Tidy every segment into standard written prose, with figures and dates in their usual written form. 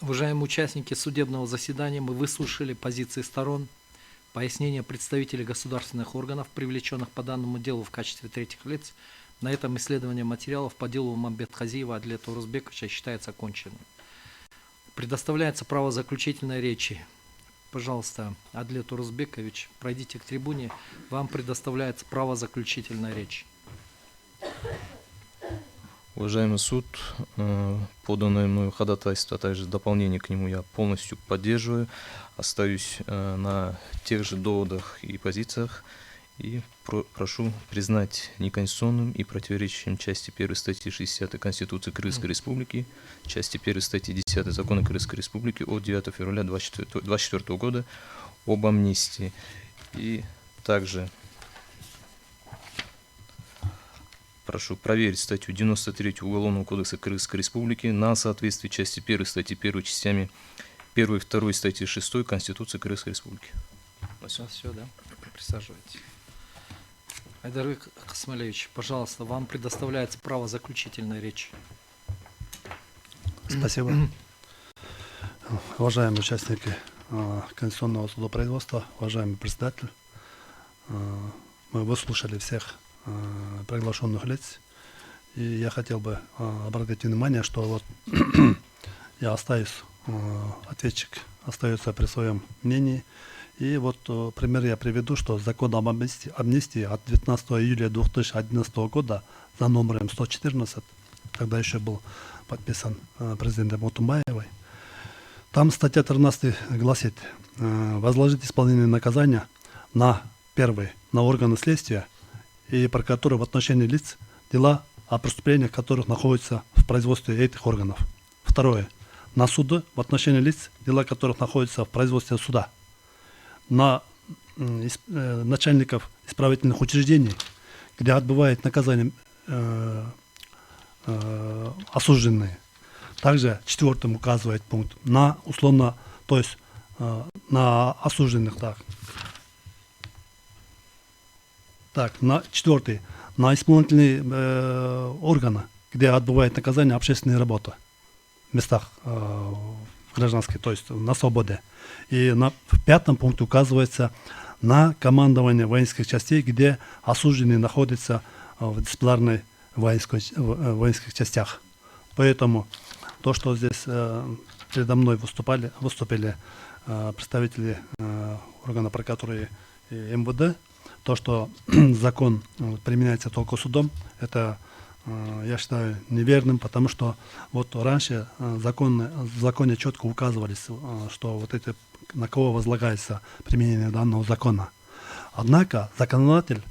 Уважаемые участники судебного заседания, мы выслушали позиции сторон, пояснения представителей государственных органов, привлеченных по данному делу в качестве третьих лиц. На этом исследование материалов по делу Мамбетхазиева Адлета Орузбековича считается оконченным. Предоставляется право заключительной речи. Пожалуйста, Адлет Орузбекович, пройдите к трибуне. Вам предоставляется право заключительной речи. Уважаемый суд, поданное мною ходатайство, а также дополнение к нему я полностью поддерживаю. Остаюсь на тех же доводах и позициях и прошу признать неконституционным и противоречащим части 1 статьи 60 Конституции Крымской Республики, части 1 статьи 10 Закона Крымской Республики от 9 февраля 2024 года об амнистии. И также прошу проверить статью 93 Уголовного кодекса Крымской Республики на соответствие части 1 статьи 1 частями 1 и 2 статьи 6 Конституции Крымской Республики. Все, да? Присаживайтесь. Айдарбек Касмалевич, пожалуйста, вам предоставляется право заключительной речи. Спасибо. Уважаемые участники Конституционного судопроизводства, уважаемый председатель, мы выслушали всех приглашенных лиц. И я хотел бы обратить внимание, что вот я остаюсь, ответчик остается при своем мнении. И вот пример я приведу, что закон об амнистии от 19 июля 2011 года за номером 114, тогда еще был подписан президентом Отумбаевой, там статья 13 гласит: возложить исполнение наказания на органы следствия и прокуратуры в отношении лиц, дела о преступлениях которых находятся в производстве этих органов. Второе. На суды в отношении лиц, дела которых находятся в производстве суда. На начальников исправительных учреждений, где отбывает наказание осужденные. Также четвертым указывает пункт на условно, то есть на осужденных, на четвертый, на исполнительные органы, где отбывает наказание общественной работы в местах гражданских, то есть на свободе. И в пятом пункте указывается на командование воинских частей, где осужденные находятся в дисциплинарной воинских частях. Поэтому то, что здесь передо мной выступили представители органа прокуратуры и МВД, то, что закон применяется только судом, это я считаю неверным, потому что вот раньше в законе четко указывались, что вот это, на кого возлагается применение данного закона. Однако законодатель,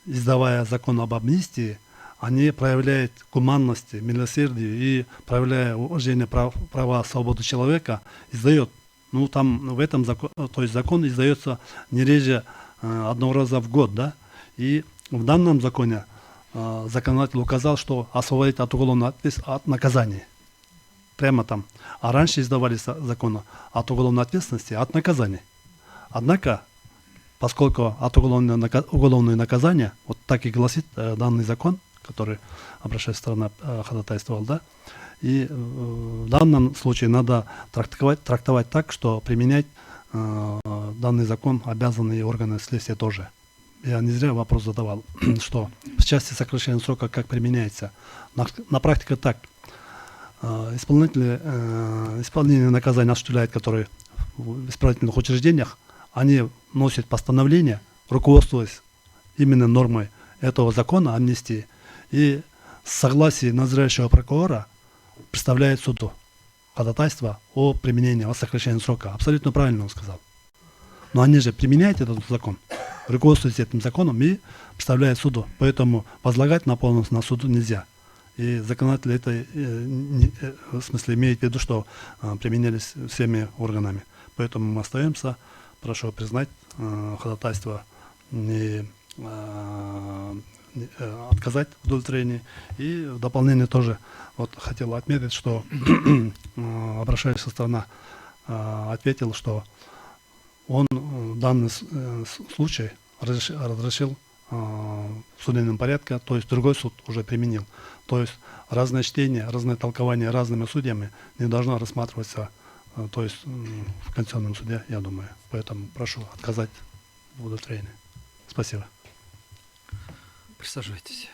издавая закон об амнистии, они проявляют гуманность, милосердие и, проявляя уважение права свободы человека, издает, там в этом закон издается не реже одного раза в год, да, и в данном законе законодатель указал, что освободить от уголовного от наказания. Прямо там. А раньше издавались законы от уголовной ответственности, от наказания. Однако, поскольку от уголовное наказание, вот так и гласит данный закон, который обращаясь сторона ходатайствовал, да, и в данном случае надо трактовать так, что применять данный закон обязаны и органы следствия тоже. Я не зря вопрос задавал, что в части сокращения срока как применяется. На практике так. Исполнение наказания осуществляют, которые в исправительных учреждениях, они носят постановление, руководствуясь именно нормой этого закона амнистии, и с согласия назначающего прокурора представляет суду ходатайство о применении, о сокращении срока. Абсолютно правильно он сказал. Но они же применяют этот закон, руководствуются этим законом и представляют суду. Поэтому возлагать на полностью на суду нельзя. И законодатель это в смысле имеет в виду, что применялись всеми органами. Поэтому мы остаемся. Прошу признать ходатайство, не отказать в удовлетворении. И в дополнение тоже вот хотел отметить, что обращающаяся сторона ответил, что он в данный случай разрешил в судебном порядке, то есть другой суд уже применил. То есть разное чтение, разное толкование разными судьями не должно рассматриваться то есть в Конституционном суде, я думаю. Поэтому прошу отказать в удовлетворении. Спасибо. Присаживайтесь.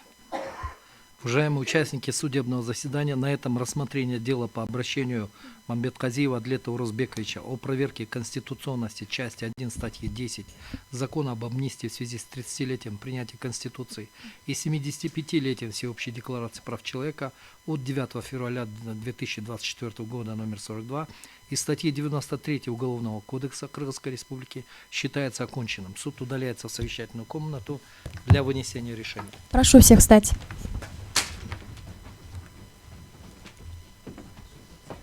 Уважаемые участники судебного заседания, на этом рассмотрение дела по обращению Мамбетказиева Адлета Урозбековича о проверке конституционности части 1 статьи 10 Закона об амнистии в связи с 30-летием принятия Конституции и 75-летием Всеобщей декларации прав человека от 9 февраля 2024 года номер 42 и статьи 93 Уголовного кодекса Кыргызской Республики считается оконченным. Суд удаляется в совещательную комнату для вынесения решения. Прошу всех встать.